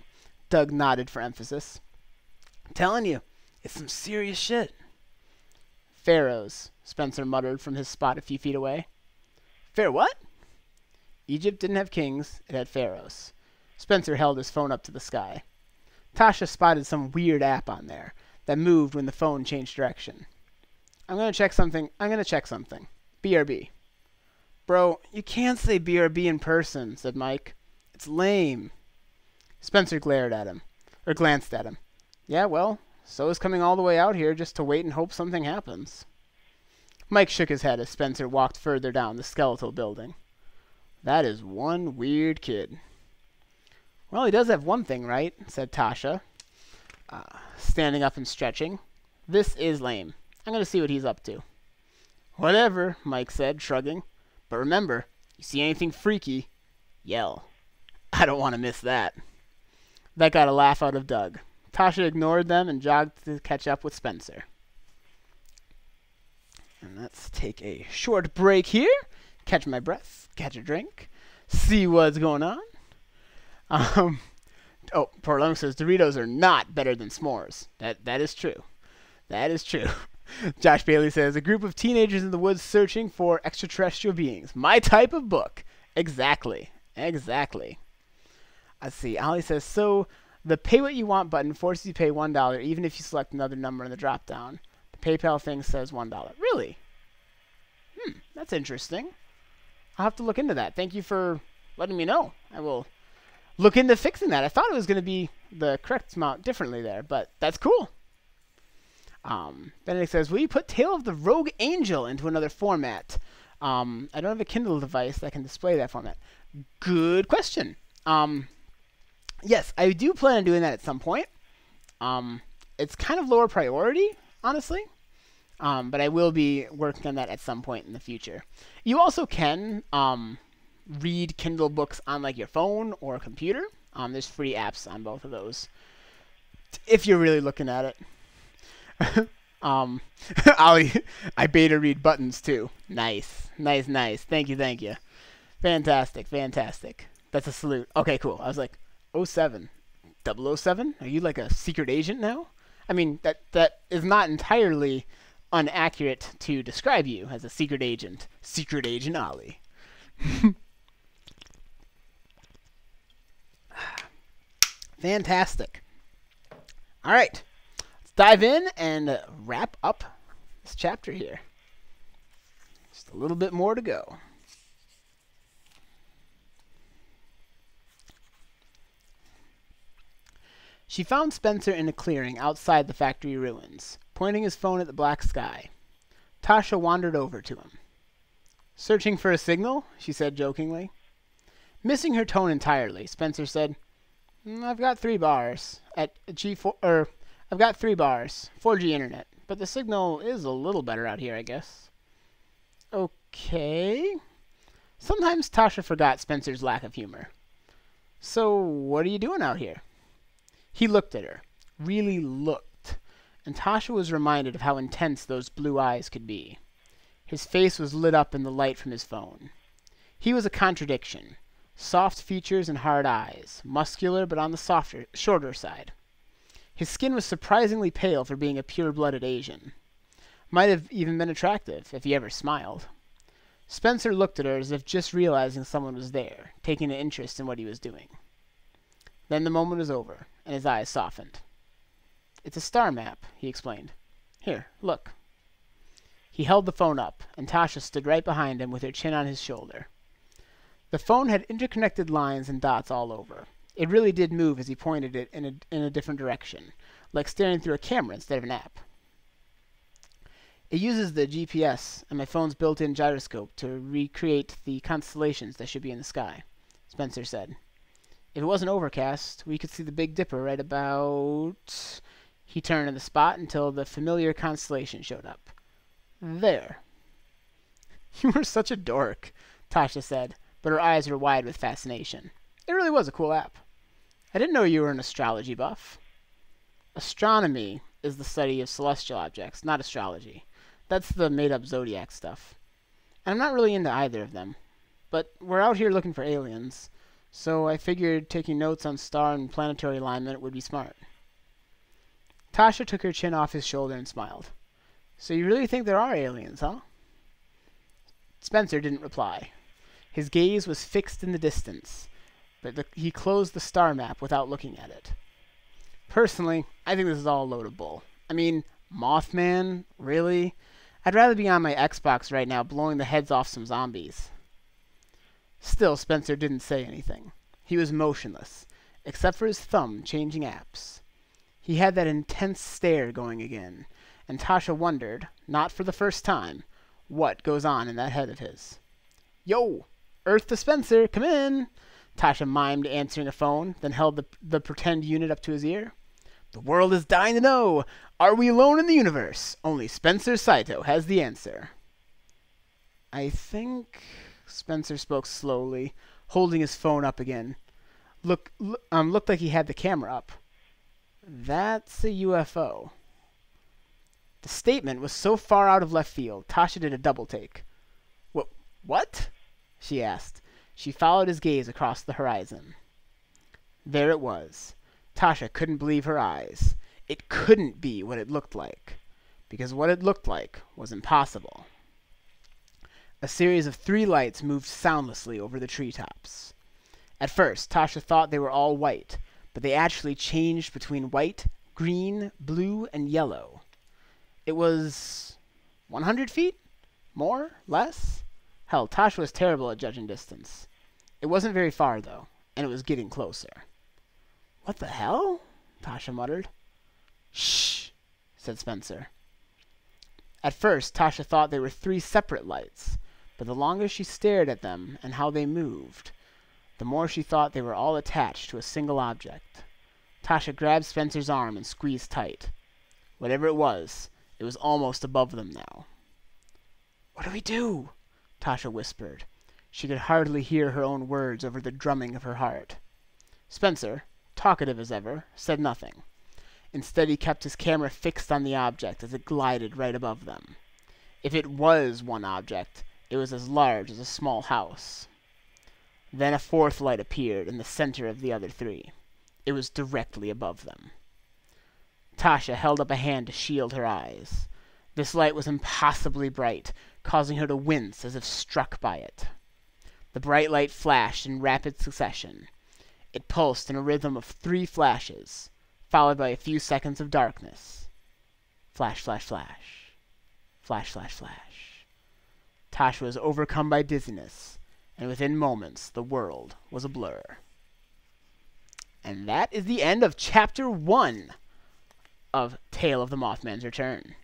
Doug nodded for emphasis. I'm telling you, it's some serious shit. Pharaohs, Spencer muttered from his spot a few feet away. Fair what? Egypt didn't have kings, it had pharaohs. Spencer held his phone up to the sky. Tasha spotted some weird app on there that moved when the phone changed direction. I'm gonna check something. BRB. Bro, you can't say BRB in person, said Mike. It's lame. Spencer glanced at him. Yeah, well, so is coming all the way out here just to wait and hope something happens. Mike shook his head as Spencer walked further down the skeletal building. That is one weird kid. Well, he does have one thing right, said Tasha, standing up and stretching. This is lame. I'm going to see what he's up to. Whatever, Mike said, shrugging. But remember, you see anything freaky, yell. I don't want to miss that. That got a laugh out of Doug. Tasha ignored them and jogged to catch up with Spencer. And let's take a short break here. Catch my breath, catch a drink, see what's going on. Portland says Doritos are not better than s'mores. That is true. That is true. Josh Bailey says, a group of teenagers in the woods searching for extraterrestrial beings. My type of book. Exactly. Let's see. Ali says, so the pay what you want button forces you to pay $1 even if you select another number in the drop down. The PayPal thing says $1. Really? That's interesting. I'll have to look into that. Thank you for letting me know. I will look into fixing that. I thought it was going to be the correct amount differently there, but that's cool. Benedict says, will you put Tale of the Rogue Angel into another format? I don't have a Kindle device that can display that format. Good question. Yes, I do plan on doing that at some point. It's kind of lower priority, honestly. But I will be working on that at some point in the future. You also can read Kindle books on like your phone or a computer. There's free apps on both of those if you're really looking at it. Ollie, I beta read buttons too. Nice. Thank you. Fantastic. That's a salute. Okay, cool. I was like, 07. 007? Are you like a secret agent now? I mean, that is not entirely inaccurate to describe you as a secret agent. Secret Agent Ollie. Fantastic. All right. Let's dive in and wrap up this chapter here. Just a little bit more to go. She found Spencer in a clearing outside the factory ruins, pointing his phone at the black sky. Tasha wandered over to him. "Searching for a signal?" she said jokingly. Missing her tone entirely, Spencer said, "I've got 3 bars at G4, I've got 3 bars, 4G internet, but the signal is a little better out here, I guess." Okay. Sometimes Tasha forgot Spencer's lack of humor. "So, what are you doing out here?" He looked at her, really looked, and Tasha was reminded of how intense those blue eyes could be. His face was lit up in the light from his phone. He was a contradiction. Soft features and hard eyes, muscular but on the shorter side. His skin was surprisingly pale for being a pure-blooded Asian. Might have even been attractive, if he ever smiled. Spencer looked at her as if just realizing someone was there, taking an interest in what he was doing. Then the moment was over, and his eyes softened. "It's a star map," he explained. "Here, look." He held the phone up, and Tasha stood right behind him with her chin on his shoulder. The phone had interconnected lines and dots all over. It really did move as he pointed it in a different direction, like staring through a camera instead of an app. "It uses the GPS and my phone's built-in gyroscope to recreate the constellations that should be in the sky," Spencer said. "If it wasn't overcast, we could see the Big Dipper right about..." He turned in the spot until the familiar constellation showed up. "There." "You were such a dork," Tasha said, but her eyes were wide with fascination. It really was a cool app. "I didn't know you were an astrology buff." "Astronomy is the study of celestial objects, not astrology. That's the made-up zodiac stuff. And I'm not really into either of them. But we're out here looking for aliens, so I figured taking notes on star and planetary alignment would be smart." Tasha took her chin off his shoulder and smiled. "So you really think there are aliens, huh?" Spencer didn't reply. His gaze was fixed in the distance, but he closed the star map without looking at it. "Personally, I think this is all a load of bull. I mean, Mothman? Really? I'd rather be on my Xbox right now blowing the heads off some zombies." Still, Spencer didn't say anything. He was motionless, except for his thumb changing apps. He had that intense stare going again, and Tasha wondered, not for the first time, what goes on in that head of his. "Yo! Earth to Spencer! Come in!" Tasha mimed answering a phone, then held the pretend unit up to his ear. "The world is dying to know! Are we alone in the universe? Only Spencer Saito has the answer." "I think..." Spencer spoke slowly, holding his phone up again. Looked like he had the camera up. "That's a UFO." The statement was so far out of left field, Tasha did a double take. What?" she asked. She followed his gaze across the horizon. There it was. Tasha couldn't believe her eyes. It couldn't be what it looked like, because what it looked like was impossible. A series of 3 lights moved soundlessly over the treetops. At first, Tasha thought they were all white, but they actually changed between white, green, blue, and yellow. It was 100 feet? More? Less? Hell, Tasha was terrible at judging distance. It wasn't very far, though, and it was getting closer. "What the hell?" Tasha muttered. "Shh," said Spencer. At first, Tasha thought they were 3 separate lights, but the longer she stared at them and how they moved, the more she thought they were all attached to a single object. Tasha grabbed Spencer's arm and squeezed tight. Whatever it was almost above them now. "What do we do?" Tasha whispered. She could hardly hear her own words over the drumming of her heart. Spencer, talkative as ever, said nothing. Instead, he kept his camera fixed on the object as it glided right above them. If it was one object, it was as large as a small house. Then a 4th light appeared in the center of the other 3. It was directly above them. Tasha held up a hand to shield her eyes. This light was impossibly bright, causing her to wince as if struck by it. The bright light flashed in rapid succession. It pulsed in a rhythm of 3 flashes, followed by a few seconds of darkness. Flash, flash, flash. Flash, flash, flash. Tasha was overcome by dizziness, and within moments the world was a blur. And that is the end of Chapter 1 of Tale of the Mothman's Return.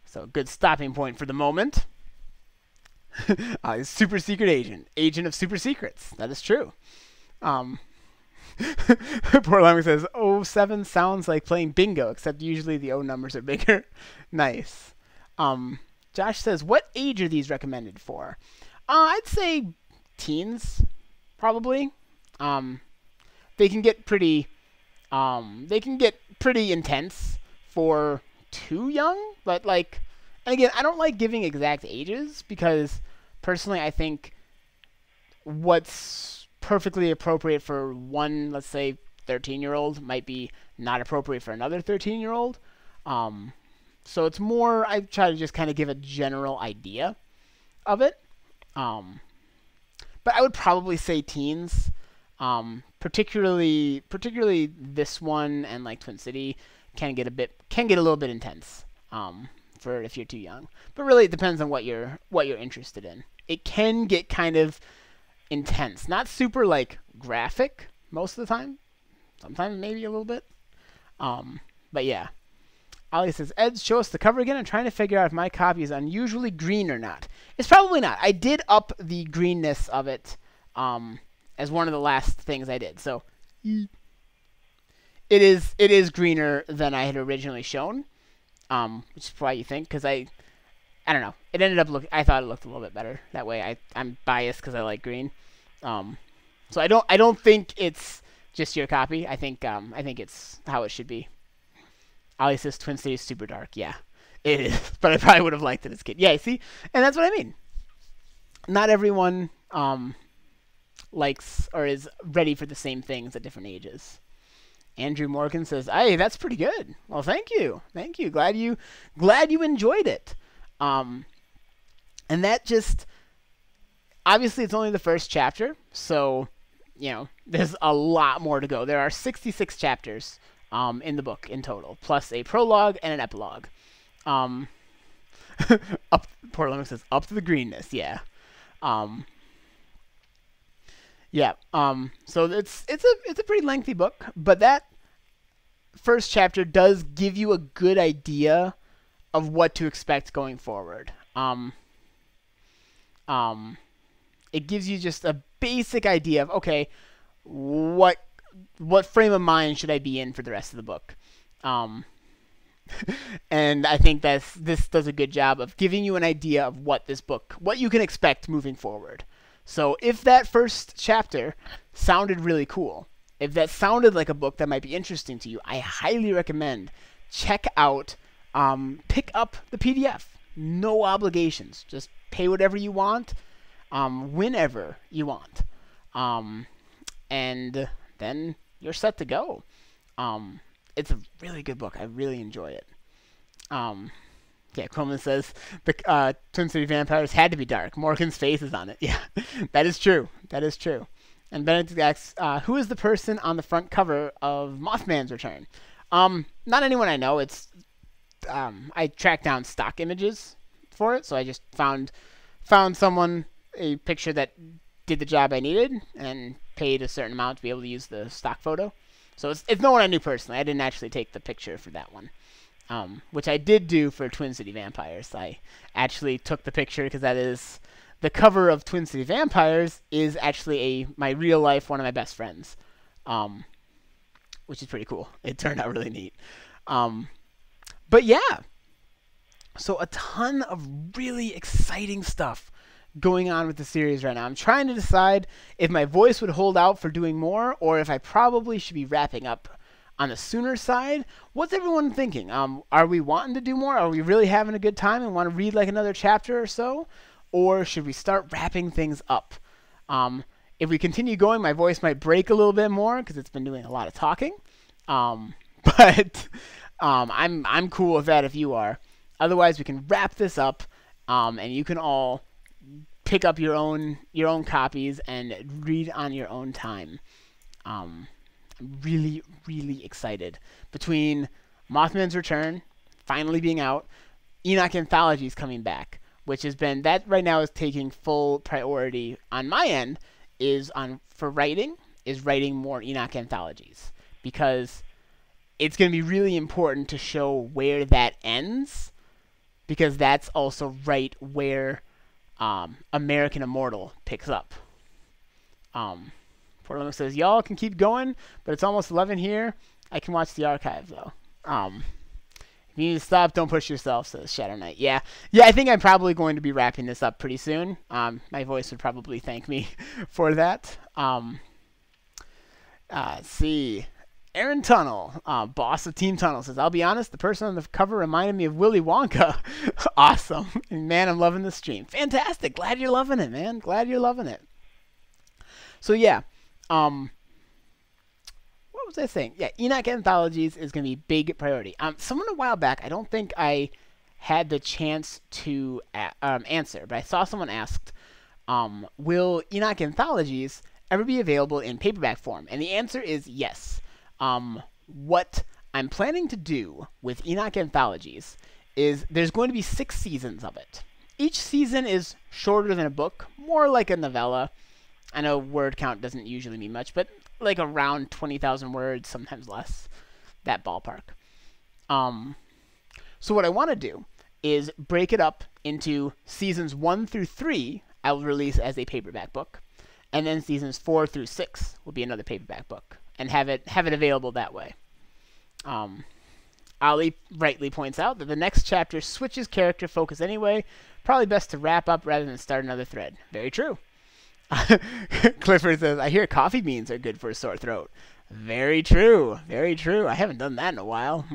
So a good stopping point for the moment. Super secret agent. Agent of super secrets. That is true. Poor Lemmy says, 07 sounds like playing bingo, except usually the O numbers are bigger. Nice. Josh says, what age are these recommended for? I'd say teens, probably. They can get pretty intense for too young, but like, and again, I don't like giving exact ages because personally I think what's perfectly appropriate for one, let's say 13-year-old might be not appropriate for another 13-year-old. So it's more, I try to just kind of give a general idea of it. But I would probably say teens, particularly this one and like Twin City can get a little bit intense. For if you're too young, but really it depends on what you're interested in. It can get kind of intense, not super like graphic most of the time. Sometimes maybe a little bit. But yeah. Ali says, Ed, show us the cover again. I'm trying to figure out if my copy is unusually green or not. It's probably not. I did up the greenness of it as one of the last things I did. So it is greener than I had originally shown. Which is why you think, because I don't know. It ended up I thought it looked a little bit better that way. I'm biased because I like green. So I don't think it's just your copy. I think it's how it should be. Ali says Twin City is super dark. Yeah, it is. But I probably would have liked it as a kid. Yeah, see, and that's what I mean. Not everyone likes or is ready for the same things at different ages. Andrew Morgan says, "Hey, that's pretty good." Well, thank you. Glad you enjoyed it. And that just obviously it's only the first chapter, so there's a lot more to go. There are 66 chapters in the book in total, plus a prologue and an epilogue. Poor Lemon says, "Up to the greenness." Yeah. So it's a pretty lengthy book, but that first chapter does give you a good idea of what to expect going forward. It gives you just a basic idea of, okay, what frame of mind should I be in for the rest of the book? And I think this does a good job of giving you an idea of what you can expect moving forward. So if that first chapter sounded really cool, if that sounded like a book that might be interesting to you, I highly recommend check out, pick up the PDF. No obligations. Just pay whatever you want, whenever you want. And then you're set to go. It's a really good book. I really enjoy it. Yeah, Croman says the Twin City Vampires had to be dark. Morgan's face is on it. Yeah, that is true. And Benedict asks, who is the person on the front cover of Mothman's Return? Not anyone I know. It's I tracked down stock images for it, so I just found someone, a picture that did the job I needed, and paid a certain amount to be able to use the stock photo. So it's no one I knew personally. I didn't actually take the picture for that one. Which I did do for Twin City Vampires. I actually took the picture because that is the cover of Twin City Vampires is actually my real life one of my best friends, which is pretty cool. It turned out really neat. But yeah, so a ton of really exciting stuff going on with the series right now. I'm trying to decide if my voice would hold out for doing more or if I probably should be wrapping up on the sooner side. What's everyone thinking? Are we wanting to do more? Are we really having a good time and want to read like another chapter or so? Or should we start wrapping things up? If we continue going, my voice might break a little bit more because it's been doing a lot of talking. But I'm cool with that if you are. Otherwise, we can wrap this up, and you can all pick up your own copies and read on your own time. I'm really, really excited. Between Mothman's Return finally being out, Enoc Anthologies coming back, which has been, that right now is taking full priority on my end, for writing more Enoc Anthologies, because it's going to be really important to show where that ends, because that's also right where American Immortal picks up. Portland says, y'all can keep going, but it's almost 11 here. I can watch the archive, though. If you need to stop, don't push yourself, says Shadow Knight. Yeah, I think I'm probably going to be wrapping this up pretty soon. My voice would probably thank me for that. Let's see. Aaron Tunnel, boss of Team Tunnel, says, I'll be honest, the person on the cover reminded me of Willy Wonka. Awesome. And man, I'm loving the stream. Fantastic. Glad you're loving it, man. Glad you're loving it. So, yeah. What was I saying? Yeah, Enoc Anthologies is going to be big priority. Someone a while back, I don't think I had the chance to answer, but I saw someone asked, will Enoc Anthologies ever be available in paperback form? And the answer is yes. What I'm planning to do with Enoc Anthologies is there's going to be 6 seasons of it. Each season is shorter than a book, more like a novella. I know word count doesn't usually mean much, but like around 20,000 words, sometimes less, that ballpark. So what I want to do is break it up into seasons 1 through 3 I will release as a paperback book, and then seasons 4 through 6 will be another paperback book, and have it available that way. Ali rightly points out that the next chapter switches character focus anyway. Probably best to wrap up rather than start another thread. Very true. Clifford says, I hear coffee beans are good for a sore throat. Very true. Very true. I haven't done that in a while.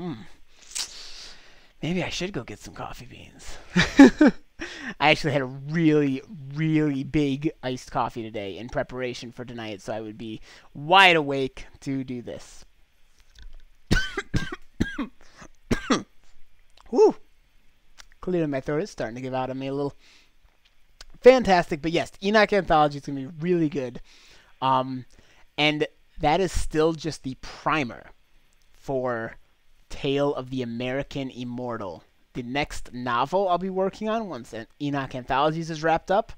Maybe I should go get some coffee beans. I actually had a really, really big iced coffee today in preparation for tonight, so I would be wide awake to do this. Woo! Clearly my throat is starting to give out on me a little. Fantastic, but yes, Enoc Anthology is going to be really good. And that is still just the primer for Tale of the American Immortal. The next novel I'll be working on, once Enoc Anthologies is wrapped up,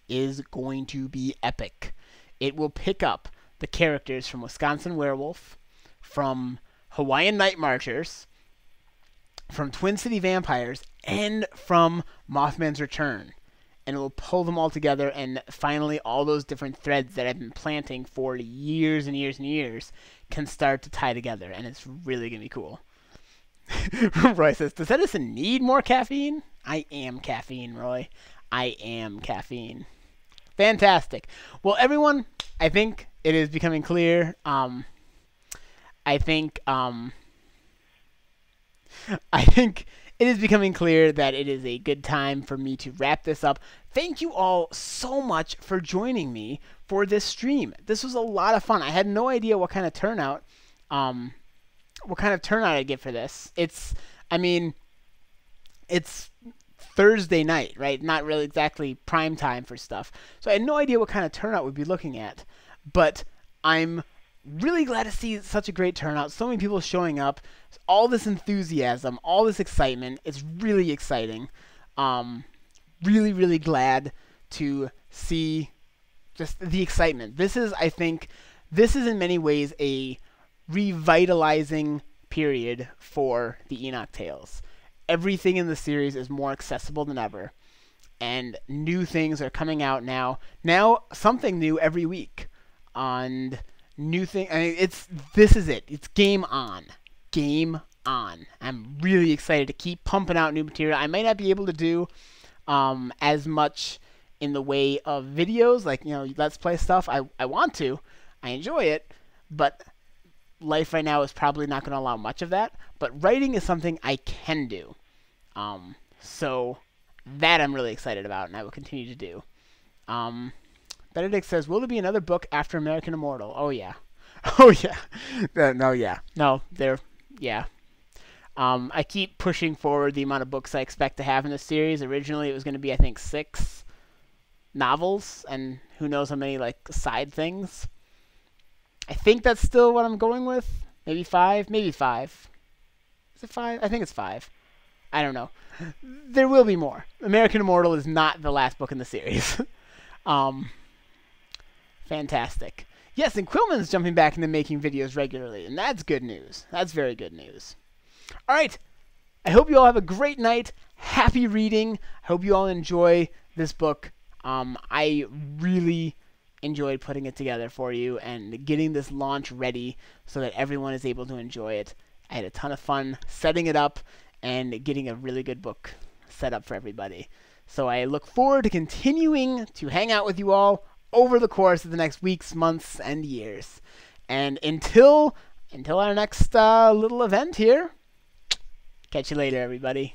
is going to be epic. It will pick up the characters from Wisconsin Werewolf, from Hawaiian Night Marchers, from Twin City Vampires, and from Mothman's Return. And it will pull them all together, and finally all those different threads that I've been planting for years and years and years can start to tie together, and it's really going to be cool. Roy says, does Edison need more caffeine? I am caffeine, Roy. I am caffeine. Fantastic. Well, everyone, I think it is becoming clear. I think it is becoming clear that it is a good time for me to wrap this up. Thank you all so much for joining me for this stream. This was a lot of fun. I had no idea what kind of turnout I'd get for this. It's Thursday night, right? Not really exactly prime time for stuff. So I had no idea what kind of turnout we'd be looking at. But I'm really glad to see such a great turnout. So many people showing up. All this enthusiasm, all this excitement. It's really exciting. Really, really glad to see just the excitement. This is, I think, in many ways a revitalizing period for the Enoc Tales. Everything in the series is more accessible than ever, and new things are coming out now. Now something new every week, and new thing. I mean, this is it. It's game on. Game on. I'm really excited to keep pumping out new material. I might not be able to do as much in the way of videos, like, Let's Play stuff. I want to. I enjoy it, but life right now is probably not going to allow much of that. But writing is something I can do. So that I'm really excited about, and I will continue to do. Benedict says, will there be another book after American Immortal? Oh, yeah. Oh, yeah. No, yeah. No, there, yeah. I keep pushing forward the amount of books I expect to have in the series. Originally, it was going to be, I think, 6 novels, and who knows how many like side things. I think that's still what I'm going with. Maybe 5. Maybe 5. Is it 5? I think it's 5. I don't know. There will be more. American Immortal is not the last book in the series. Fantastic. Yes, and Quillman's jumping back into making videos regularly, and that's good news. That's very good news. All right. I hope you all have a great night. Happy reading. I hope you all enjoy this book. I really enjoyed putting it together for you and getting this launch ready so that everyone is able to enjoy it. I had a ton of fun setting it up and getting a really good book set up for everybody. So I look forward to continuing to hang out with you all over the course of the next weeks, months, and years. And until our next little event here, catch you later, everybody.